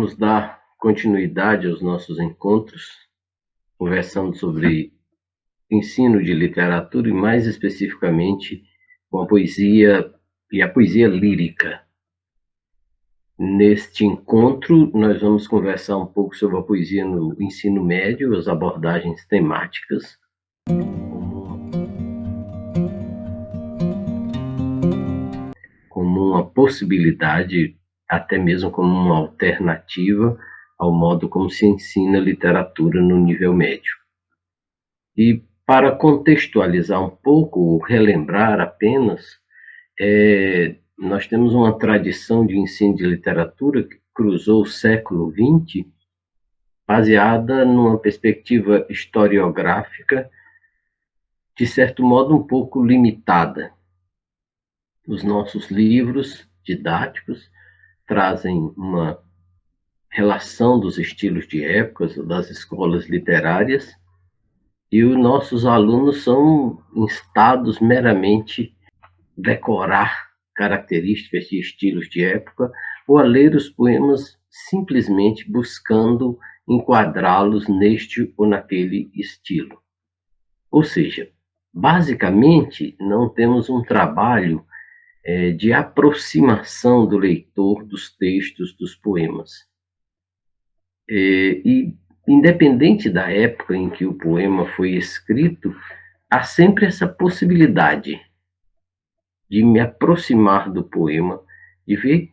Vamos dar continuidade aos nossos encontros, conversando sobre ensino de literatura e, mais especificamente, com a poesia e a poesia lírica. Neste encontro, nós vamos conversar um pouco sobre a poesia no ensino médio, as abordagens temáticas, como uma possibilidade, até mesmo como uma alternativa ao modo como se ensina literatura no nível médio. E para contextualizar um pouco, relembrar apenas, nós temos uma tradição de ensino de literatura que cruzou o século XX, baseada numa perspectiva historiográfica, de certo modo um pouco limitada. Os nossos livros didáticos trazem uma relação dos estilos de épocas, das escolas literárias, e os nossos alunos são instados meramente decorar características de estilos de época ou a ler os poemas simplesmente buscando enquadrá-los neste ou naquele estilo. Ou seja, basicamente não temos um trabalho de aproximação do leitor dos textos dos poemas. E independente da época em que o poema foi escrito, há sempre essa possibilidade de me aproximar do poema, de ver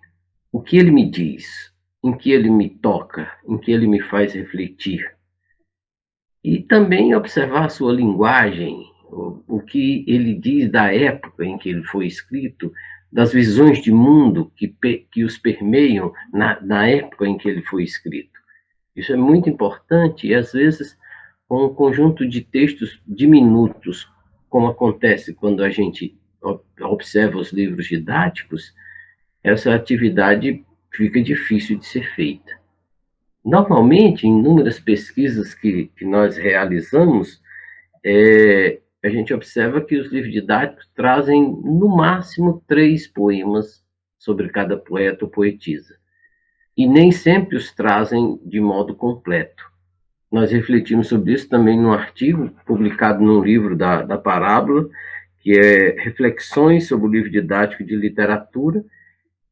o que ele me diz, em que ele me toca, em que ele me faz refletir. E também observar a sua linguagem, o que ele diz da época em que ele foi escrito, das visões de mundo que os permeiam na época em que ele foi escrito. Isso é muito importante e, às vezes, com um conjunto de textos diminutos, como acontece quando a gente observa os livros didáticos, essa atividade fica difícil de ser feita. Normalmente, em inúmeras pesquisas que nós realizamos, a gente observa que os livros didáticos trazem, no máximo, 3 poemas sobre cada poeta ou poetisa. E nem sempre os trazem de modo completo. Nós refletimos sobre isso também num artigo publicado num livro da Parábola, que é Reflexões sobre o Livro Didático de Literatura,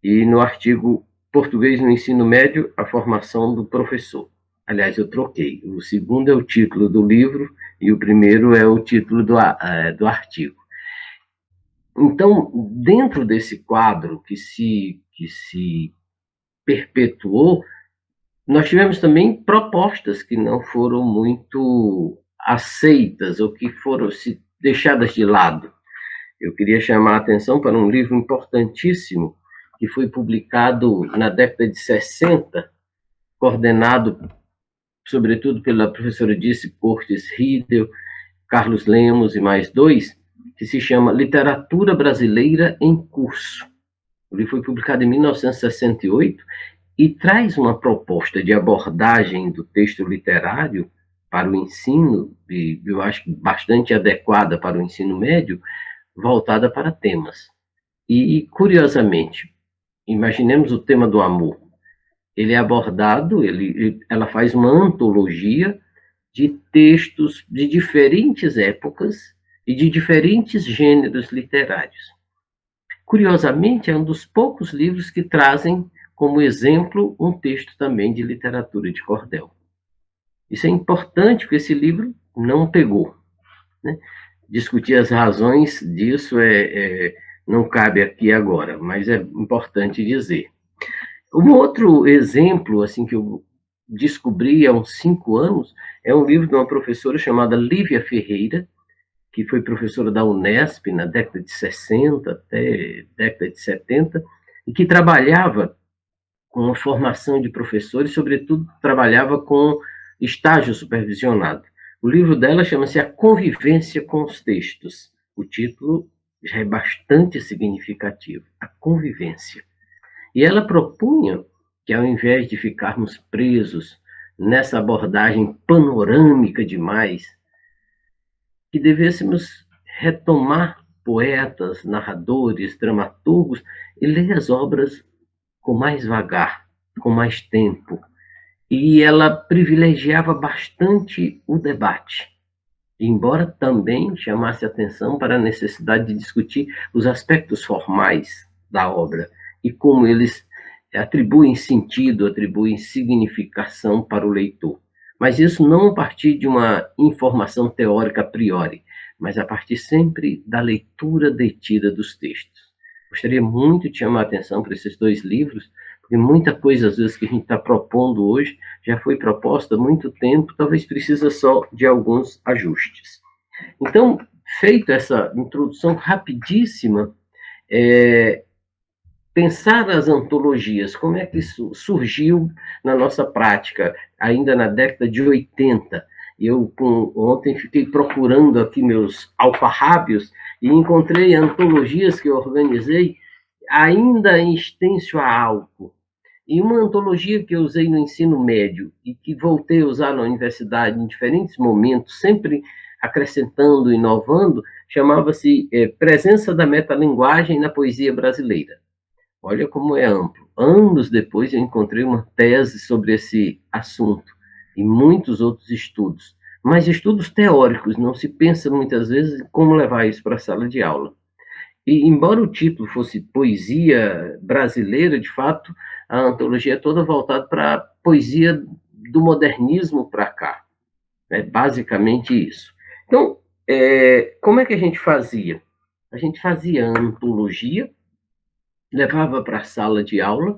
e no artigo Português no Ensino Médio, a Formação do Professor. Aliás, eu troquei. O segundo é o título do livro e o primeiro é o título do artigo. Então, dentro desse quadro que se perpetuou, nós tivemos também propostas que não foram muito aceitas ou que foram deixadas de lado. Eu queria chamar a atenção para um livro importantíssimo que foi publicado na década de 60, coordenado, sobretudo, pela professora Dirce Cortes Riedel, Carlos Lemos e mais 2, que se chama Literatura Brasileira em Curso. O livro foi publicado em 1968 e traz uma proposta de abordagem do texto literário para o ensino, e eu acho bastante adequada para o ensino médio, voltada para temas. E, curiosamente, imaginemos o tema do amor. Ele é abordado, ela faz uma antologia de textos de diferentes épocas e de diferentes gêneros literários. Curiosamente, é um dos poucos livros que trazem como exemplo um texto também de literatura de cordel. Isso é importante porque esse livro não pegou, né? Discutir as razões disso não cabe aqui agora, mas é importante dizer. Um outro exemplo assim, que eu descobri há uns 5 anos é um livro de uma professora chamada Lívia Ferreira, que foi professora da Unesp na década de 60 até década de 70, e que trabalhava com a formação de professores, sobretudo trabalhava com estágio supervisionado. O livro dela chama-se A Convivência com os Textos. O título já é bastante significativo, A Convivência. E ela propunha que, ao invés de ficarmos presos nessa abordagem panorâmica demais, que devêssemos retomar poetas, narradores, dramaturgos e ler as obras com mais vagar, com mais tempo. E ela privilegiava bastante o debate, embora também chamasse atenção para a necessidade de discutir os aspectos formais da obra e como eles atribuem sentido, atribuem significação para o leitor. Mas isso não a partir de uma informação teórica a priori, mas a partir sempre da leitura detida dos textos. Gostaria muito de chamar a atenção para esses dois livros, porque muita coisa, às vezes, que a gente está propondo hoje já foi proposta há muito tempo, talvez precisa só de alguns ajustes. Então, feita essa introdução rapidíssima, pensar as antologias, como é que isso surgiu na nossa prática, ainda na década de 80. Eu, ontem, fiquei procurando aqui meus alfarrábios e encontrei antologias que eu organizei ainda em extenso a álcool. E uma antologia que eu usei no ensino médio e que voltei a usar na universidade em diferentes momentos, sempre acrescentando, inovando, chamava-se Presença da Metalinguagem na Poesia Brasileira. Olha como é amplo. Anos depois eu encontrei uma tese sobre esse assunto e muitos outros estudos, mas estudos teóricos, não se pensa muitas vezes como levar isso para a sala de aula. E, embora o título fosse Poesia Brasileira, de fato, a antologia é toda voltada para a poesia do modernismo para cá. É basicamente isso. Então, como é que a gente fazia? A gente fazia a antologia, levava para a sala de aula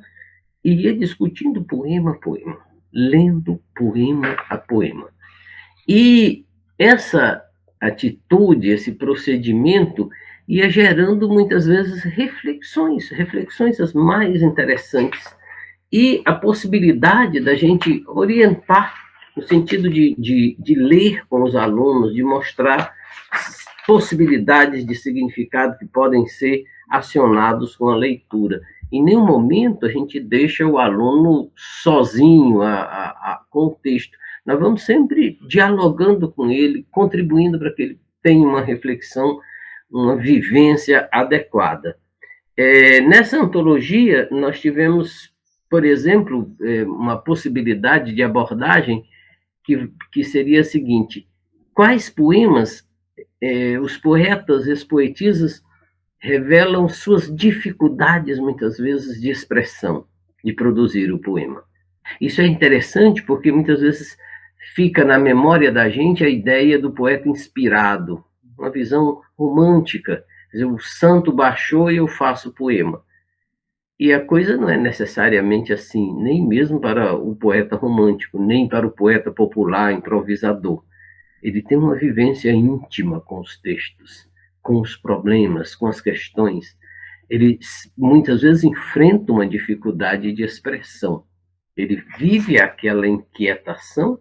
e ia discutindo poema a poema, lendo poema a poema. E essa atitude, esse procedimento, ia gerando muitas vezes reflexões as mais interessantes, e a possibilidade da gente orientar no sentido de ler com os alunos, de mostrar possibilidades de significado que podem ser acionados com a leitura. Em nenhum momento a gente deixa o aluno sozinho com o texto. Nós vamos sempre dialogando com ele, contribuindo para que ele tenha uma reflexão, uma vivência adequada. Nessa antologia, nós tivemos, por exemplo, uma possibilidade de abordagem que seria a seguinte: quais poemas os poetas e as poetisas revelam suas dificuldades, muitas vezes, de expressão, de produzir o poema. Isso é interessante porque muitas vezes fica na memória da gente a ideia do poeta inspirado, uma visão romântica. Quer dizer, o santo baixou e eu faço poema. E a coisa não é necessariamente assim, nem mesmo para o poeta romântico, nem para o poeta popular, improvisador. Ele tem uma vivência íntima com os textos, com os problemas, com as questões. Ele muitas vezes enfrenta uma dificuldade de expressão. Ele vive aquela inquietação,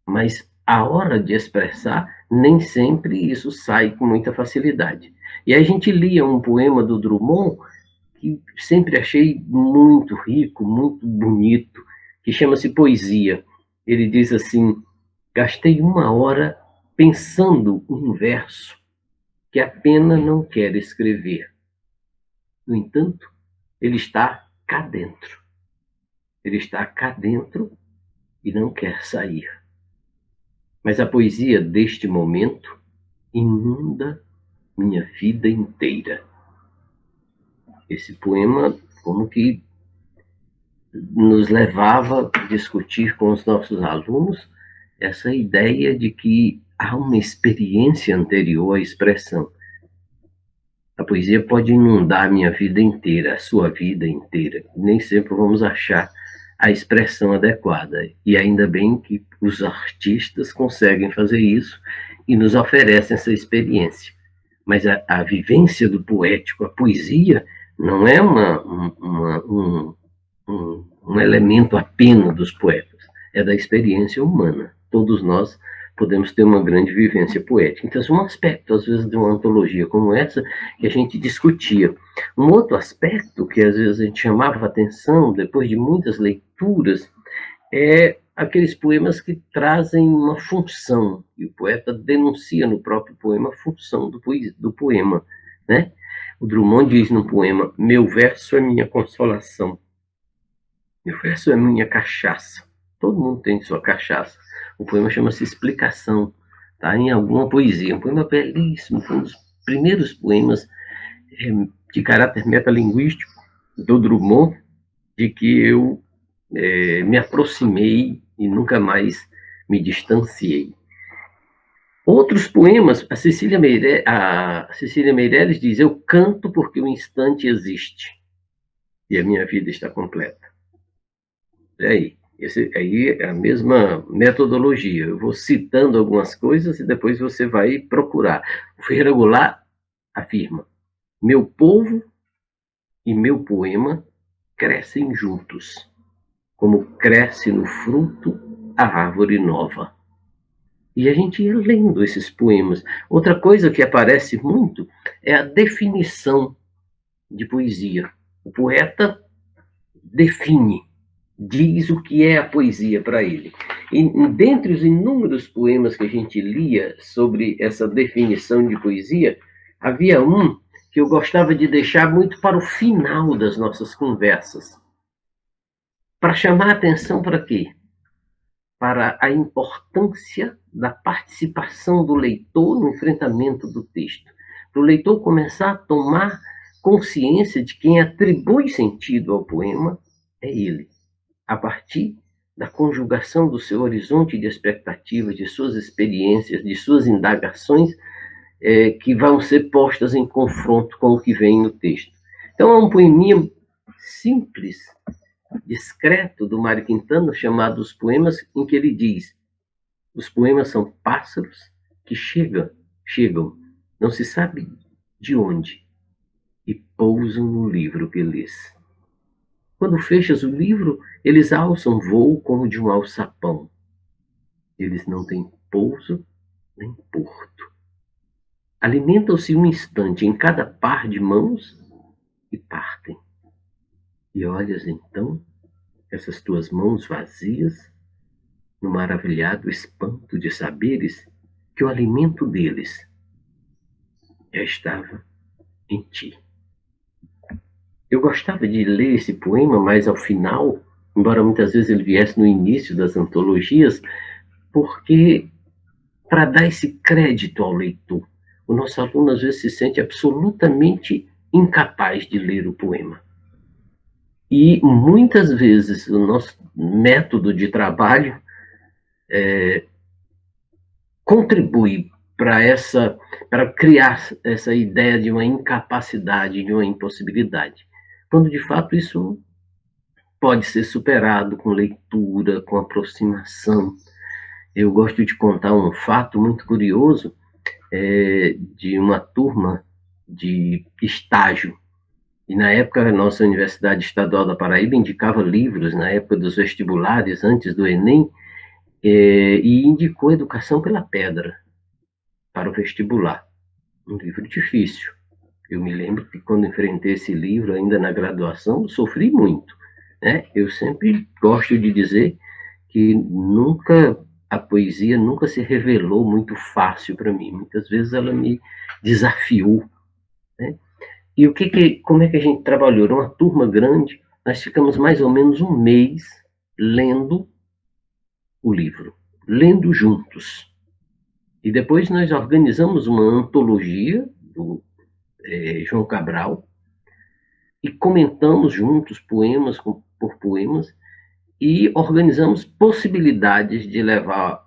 mas a hora de expressar, nem sempre isso sai com muita facilidade. E aí a gente lia um poema do Drummond, que sempre achei muito rico, muito bonito, que chama-se Poesia. Ele diz assim: gastei 1 hora pensando um verso que a pena não quer escrever. No entanto, ele está cá dentro. Ele está cá dentro e não quer sair. Mas a poesia deste momento inunda minha vida inteira. Esse poema, como que nos levava a discutir com os nossos alunos essa ideia de que há uma experiência anterior à expressão. A poesia pode inundar a minha vida inteira, a sua vida inteira. Nem sempre vamos achar a expressão adequada. E ainda bem que os artistas conseguem fazer isso e nos oferecem essa experiência. Mas a vivência do poético, a poesia, não é um elemento apenas dos poetas, é da experiência humana. Todos nós podemos ter uma grande vivência poética. Então, é um aspecto, às vezes, de uma antologia como essa, que a gente discutia. Um outro aspecto que, às vezes, a gente chamava a atenção, depois de muitas leituras, é aqueles poemas que trazem uma função, e o poeta denuncia no próprio poema a função do poema, né? O Drummond diz no poema: meu verso é minha consolação. Meu verso é minha cachaça. Todo mundo tem sua cachaça. O poema chama-se Explicação. Está em alguma poesia. Um poema belíssimo. Foi um dos primeiros poemas de caráter metalinguístico do Drummond, de que eu me aproximei e nunca mais me distanciei. Outros poemas, a Cecília Meirelles diz: eu canto porque o instante existe e a minha vida está completa. E aí? Esse aí é a mesma metodologia. Eu vou citando algumas coisas e depois você vai procurar. O Ferreira Goulart afirma: meu povo e meu poema crescem juntos, como cresce no fruto a árvore nova. E a gente ia lendo esses poemas. Outra coisa que aparece muito é a definição de poesia. O poeta define, diz o que é a poesia para ele. E dentre os inúmeros poemas que a gente lia sobre essa definição de poesia, havia um que eu gostava de deixar muito para o final das nossas conversas. Para chamar a atenção para quê? Para a importância da participação do leitor no enfrentamento do texto. Para o leitor começar a tomar consciência de quem atribui sentido ao poema é ele, a partir da conjugação do seu horizonte de expectativas, de suas experiências, de suas indagações, que vão ser postas em confronto com o que vem no texto. Então é um poeminha simples, discreto do Mário Quintana, chamado Os Poemas, em que ele diz: os poemas são pássaros que chegam, não se sabe de onde, e pousam no livro que lês. Quando fechas o livro, eles alçam voo como de um alçapão. Eles não têm pouso nem porto. Alimentam-se um instante em cada par de mãos e partem. E olhas então essas tuas mãos vazias, no maravilhado espanto de saberes que o alimento deles já estava em ti. Eu gostava de ler esse poema mais ao final, embora muitas vezes ele viesse no início das antologias, porque para dar esse crédito ao leitor, o nosso aluno às vezes se sente absolutamente incapaz de ler o poema. E muitas vezes o nosso método de trabalho contribui para criar essa ideia de uma incapacidade, de uma impossibilidade, quando de fato isso pode ser superado com leitura, com aproximação. Eu gosto de contar um fato muito curioso de uma turma de estágio. E na época a nossa Universidade Estadual da Paraíba indicava livros, na época dos vestibulares, antes do Enem, e indicou Educação pela Pedra para o vestibular. Um livro difícil. Eu me lembro que quando enfrentei esse livro, ainda na graduação, sofri muito. Né? Eu sempre gosto de dizer que a poesia nunca se revelou muito fácil para mim. Muitas vezes ela me desafiou. Né? E como é que a gente trabalhou? Era uma turma grande, nós ficamos mais ou menos um mês lendo o livro, lendo juntos. E depois nós organizamos uma antologia do João Cabral e comentamos juntos poemas por poemas e organizamos possibilidades de levar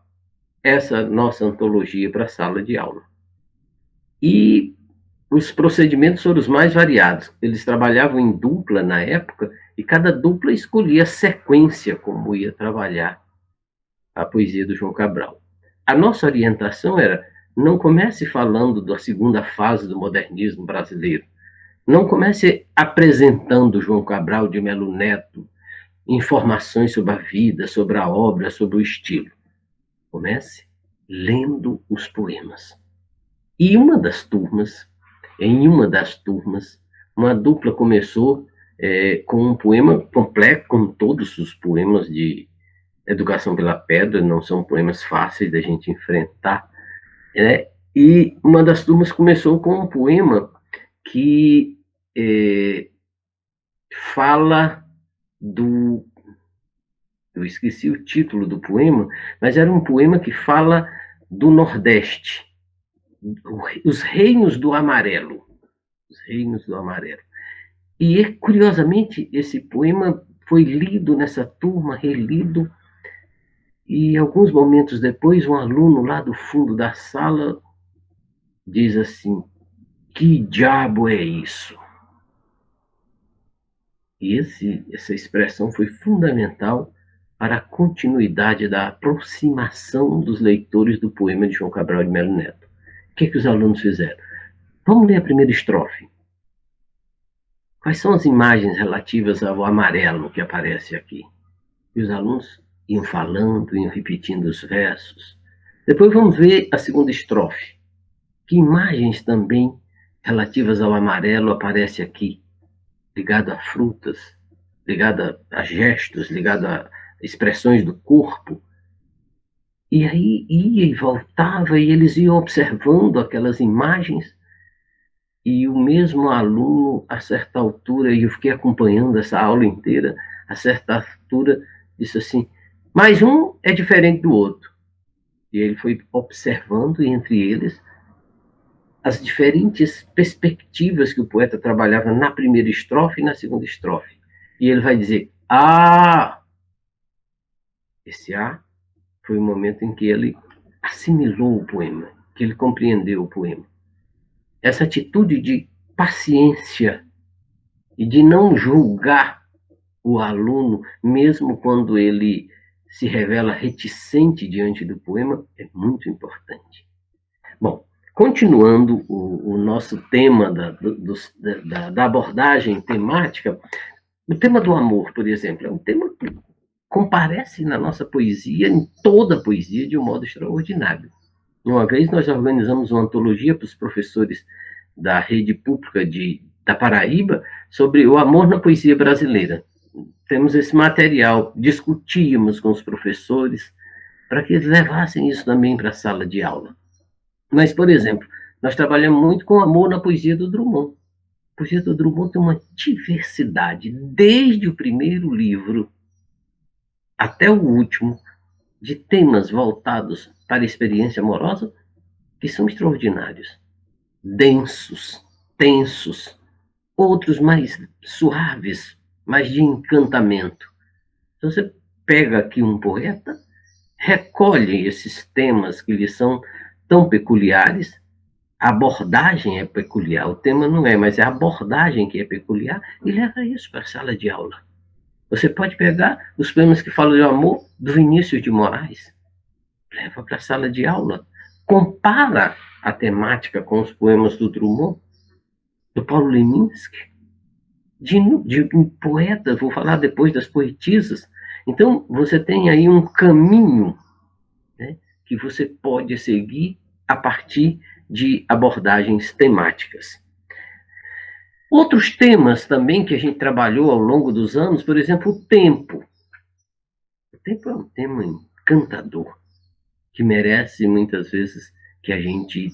essa nossa antologia para a sala de aula. E os procedimentos foram os mais variados. Eles trabalhavam em dupla na época e cada dupla escolhia a sequência como ia trabalhar a poesia do João Cabral. A nossa orientação era: não comece falando da segunda fase do modernismo brasileiro. Não comece apresentando João Cabral de Melo Neto, informações sobre a vida, sobre a obra, sobre o estilo. Comece lendo os poemas. E em uma das turmas, uma dupla começou com um poema completo, como todos os poemas de Educação pela Pedra, não são poemas fáceis da gente enfrentar, né? E uma das turmas começou com um poema que fala eu esqueci o título do poema, mas era um poema que fala do Nordeste, os reinos do amarelo. Os reinos do amarelo. E, curiosamente, esse poema foi lido nessa turma, relido, e alguns momentos depois, um aluno lá do fundo da sala diz assim: que diabo é isso? E essa expressão foi fundamental para a continuidade da aproximação dos leitores do poema de João Cabral de Melo Neto. O que os alunos fizeram? Vamos ler a primeira estrofe. Quais são as imagens relativas ao amarelo que aparece aqui? E os alunos iam falando, iam repetindo os versos. Depois vamos ver a segunda estrofe. Que imagens também relativas ao amarelo aparecem aqui? Ligado a frutas, ligado a gestos, ligado a expressões do corpo. E aí ia e voltava, e eles iam observando aquelas imagens, e o mesmo aluno, a certa altura, e eu fiquei acompanhando essa aula inteira, a certa altura, disse assim: mais um é diferente do outro. E ele foi observando, entre eles, as diferentes perspectivas que o poeta trabalhava na primeira estrofe e na segunda estrofe. E ele vai dizer: ah! Esse A foi o momento em que ele assimilou o poema, que ele compreendeu o poema. Essa atitude de paciência e de não julgar o aluno, mesmo quando ele se revela reticente diante do poema, é muito importante. Bom, continuando o nosso tema da abordagem temática, o tema do amor, por exemplo, é um tema que comparece na nossa poesia, em toda a poesia, de um modo extraordinário. Uma vez nós organizamos uma antologia para os professores da rede pública da Paraíba sobre o amor na poesia brasileira. Temos esse material, discutíamos com os professores para que eles levassem isso também para a sala de aula. Mas, por exemplo, nós trabalhamos muito com amor na poesia do Drummond. A poesia do Drummond tem uma diversidade, desde o primeiro livro até o último, de temas voltados para a experiência amorosa, que são extraordinários, densos, tensos, outros mais suaves, mais de encantamento. Então você pega aqui um poeta, recolhe esses temas que lhe são tão peculiares, a abordagem é peculiar, o tema não é, mas é a abordagem que é peculiar, e leva isso para a sala de aula. Você pode pegar os poemas que falam de amor do Vinícius de Moraes, leva para a sala de aula, compara a temática com os poemas do Drummond, do Paulo Leminski, de poetas, vou falar depois das poetisas. Então, você tem aí um caminho, né, que você pode seguir a partir de abordagens temáticas. Outros temas também que a gente trabalhou ao longo dos anos, por exemplo, o tempo. O tempo é um tema encantador, que merece muitas vezes que a gente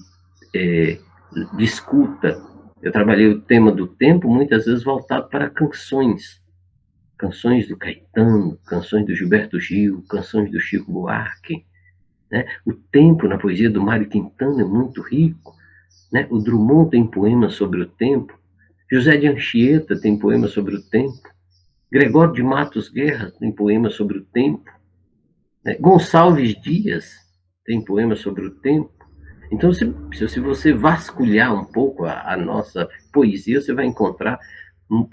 discuta. Eu trabalhei o tema do tempo muitas vezes voltado para canções. Canções do Caetano, canções do Gilberto Gil, canções do Chico Buarque. Né? O tempo na poesia do Mário Quintana é muito rico. Né? O Drummond tem poemas sobre o tempo. José de Anchieta tem poemas sobre o tempo. Gregório de Matos Guerra tem poemas sobre o tempo. Né? Gonçalves Dias tem poemas sobre o tempo. Então, se você vasculhar um pouco a nossa poesia, você vai encontrar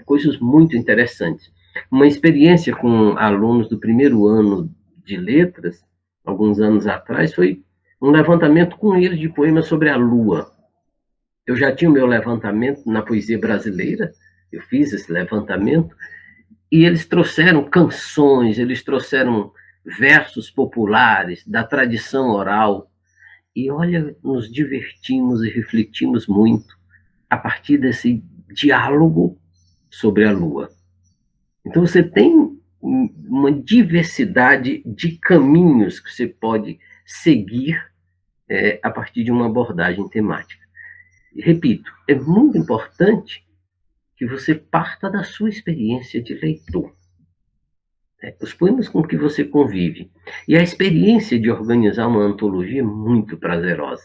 coisas muito interessantes. Uma experiência com alunos do primeiro ano de letras, alguns anos atrás, foi um levantamento com eles de poemas sobre a lua. Eu já tinha o meu levantamento na poesia brasileira, eu fiz esse levantamento, e eles trouxeram canções, eles trouxeram versos populares da tradição oral. E olha, nos divertimos e refletimos muito a partir desse diálogo sobre a lua. Então você tem uma diversidade de caminhos que você pode seguir a partir de uma abordagem temática. E, repito, é muito importante que você parta da sua experiência de leitor. Os poemas com que você convive. E a experiência de organizar uma antologia é muito prazerosa.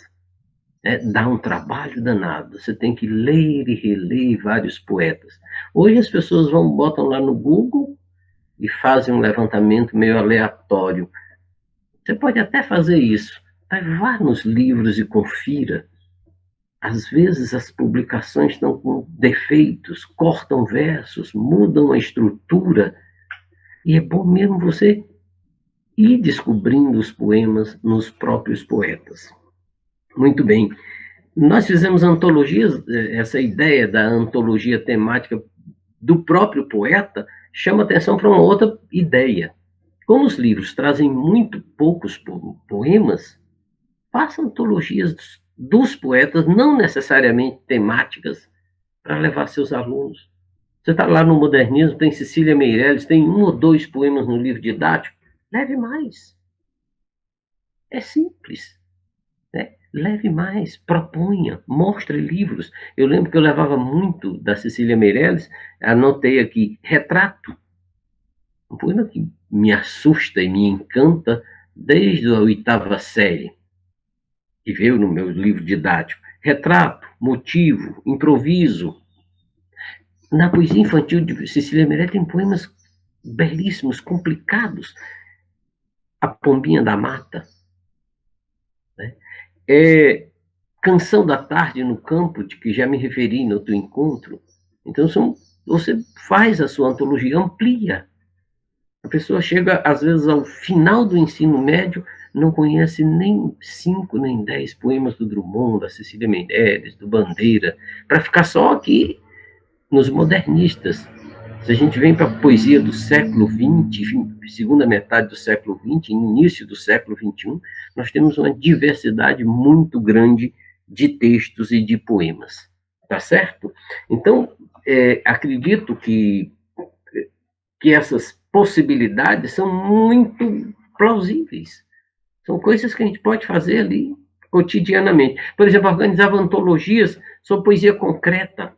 Dá um trabalho danado. Você tem que ler e reler vários poetas. Hoje as pessoas botam lá no Google e fazem um levantamento meio aleatório. Você pode até fazer isso, mas vá nos livros e confira. Às vezes as publicações estão com defeitos, cortam versos, mudam a estrutura, e é bom mesmo você ir descobrindo os poemas nos próprios poetas. Muito bem. Nós fizemos antologias, essa ideia da antologia temática do próprio poeta chama atenção para uma outra ideia. Como os livros trazem muito poucos poemas, faça antologias dos poetas, não necessariamente temáticas, para levar seus alunos. Você está lá no modernismo, tem Cecília Meirelles, tem 1 ou 2 poemas no livro didático, leve mais. É simples. Leve mais, proponha, mostre livros. Eu lembro que eu levava muito da Cecília Meirelles, anotei aqui, Retrato. Um poema que me assusta e me encanta desde a 8ª série, que veio no meu livro didático. Retrato, motivo, improviso. Na poesia infantil de Cecília Meirelles tem poemas belíssimos, complicados. A Pombinha da Mata. Canção da Tarde no Campo, de que já me referi no outro encontro. Então, você faz a sua antologia, amplia. A pessoa chega, às vezes, ao final do ensino médio, não conhece nem 5, nem 10 poemas do Drummond, da Cecília Meirelles, do Bandeira, para ficar só aqui nos modernistas. Se a gente vem para a poesia do século XX, segunda metade do século XX, início do século XXI, nós temos uma diversidade muito grande de textos e de poemas. Tá certo? Então, acredito que essas possibilidades são muito plausíveis. São coisas que a gente pode fazer ali cotidianamente. Por exemplo, organizava antologias sobre poesia concreta.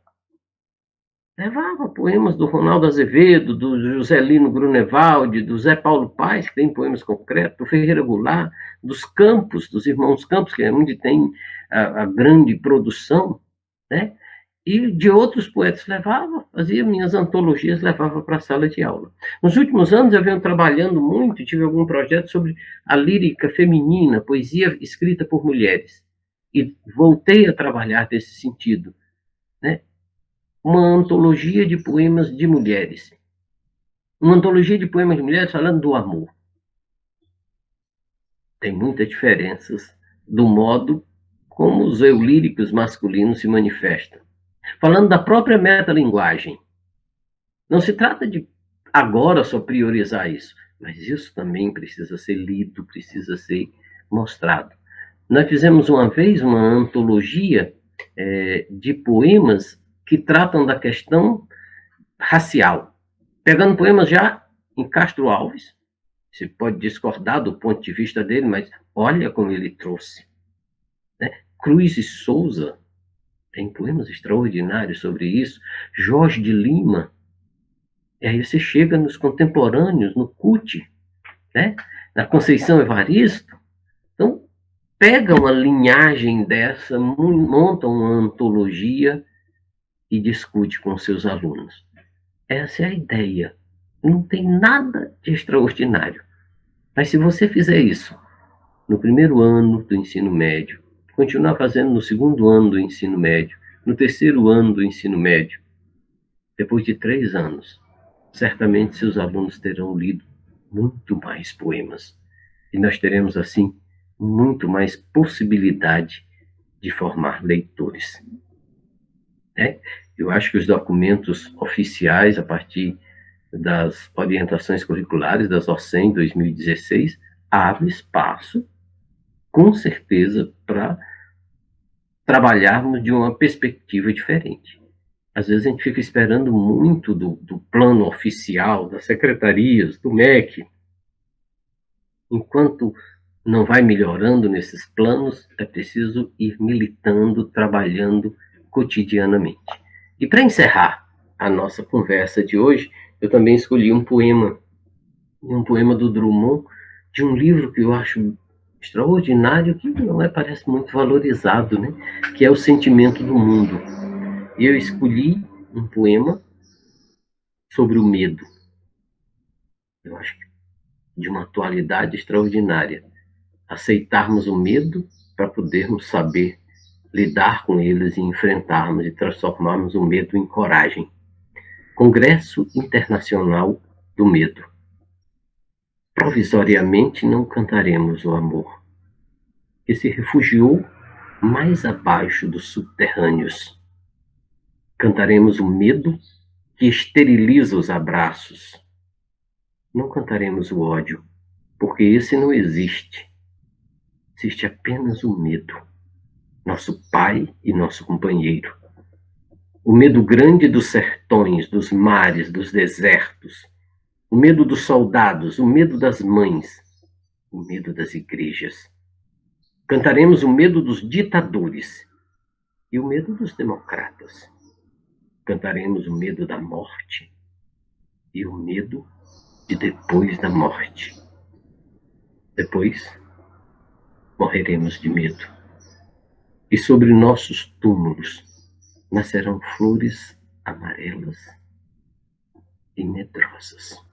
Levava poemas do Ronaldo Azevedo, do Juscelino Grunewald, do Zé Paulo Paes, que tem poemas concretos, do Ferreira Goulart, dos Campos, dos irmãos Campos, que é onde tem a grande produção, né? E de outros poetas levava, fazia minhas antologias, levava para a sala de aula. Nos últimos anos eu venho trabalhando muito, tive algum projeto sobre a lírica feminina, poesia escrita por mulheres. E voltei a trabalhar nesse sentido, né? Uma antologia de poemas de mulheres. Uma antologia de poemas de mulheres falando do amor. Tem muitas diferenças do modo como os eu líricos masculinos se manifestam. Falando da própria metalinguagem. Não se trata de agora só priorizar isso, mas isso também precisa ser lido, precisa ser mostrado. Nós fizemos uma vez uma antologia de poemas que tratam da questão racial, pegando poemas já em Castro Alves. Você pode discordar do ponto de vista dele, mas olha como ele trouxe. Cruz e Souza tem poemas extraordinários sobre isso. Jorge de Lima. E aí você chega nos contemporâneos, no CUT, na Conceição Evaristo. Então, pega uma linhagem dessa, monta uma antologia e discute com seus alunos. Essa é a ideia. Não tem nada de extraordinário. Mas se você fizer isso no primeiro ano do ensino médio, continuar fazendo no segundo ano do ensino médio, no terceiro ano do ensino médio, depois de 3 anos, certamente seus alunos terão lido muito mais poemas. E nós teremos, assim, muito mais possibilidade de formar leitores. Eu acho que os documentos oficiais, a partir das orientações curriculares das OCEM 2016, abre espaço, com certeza, para trabalharmos de uma perspectiva diferente. Às vezes a gente fica esperando muito do plano oficial, das secretarias, do MEC. Enquanto não vai melhorando nesses planos, é preciso ir militando, trabalhando cotidianamente. E para encerrar a nossa conversa de hoje, eu também escolhi um poema em um poema do Drummond, de um livro que eu acho extraordinário, que não é, parece muito valorizado, né? Que é O Sentimento do Mundo. E eu escolhi um poema sobre o medo. Eu acho que de uma atualidade extraordinária. Aceitarmos o medo para podermos saber lidar com eles e enfrentarmos e transformarmos o medo em coragem. Congresso Internacional do Medo. Provisoriamente não cantaremos o amor, que se refugiou mais abaixo dos subterrâneos. Cantaremos o medo que esteriliza os abraços. Não cantaremos o ódio, porque esse não existe. Existe apenas o medo, nosso pai e nosso companheiro. O medo grande dos sertões, dos mares, dos desertos. O medo dos soldados, o medo das mães, o medo das igrejas. Cantaremos o medo dos ditadores e o medo dos democratas. Cantaremos o medo da morte e o medo de depois da morte. Depois, morreremos de medo. E sobre nossos túmulos nascerão flores amarelas e medrosas.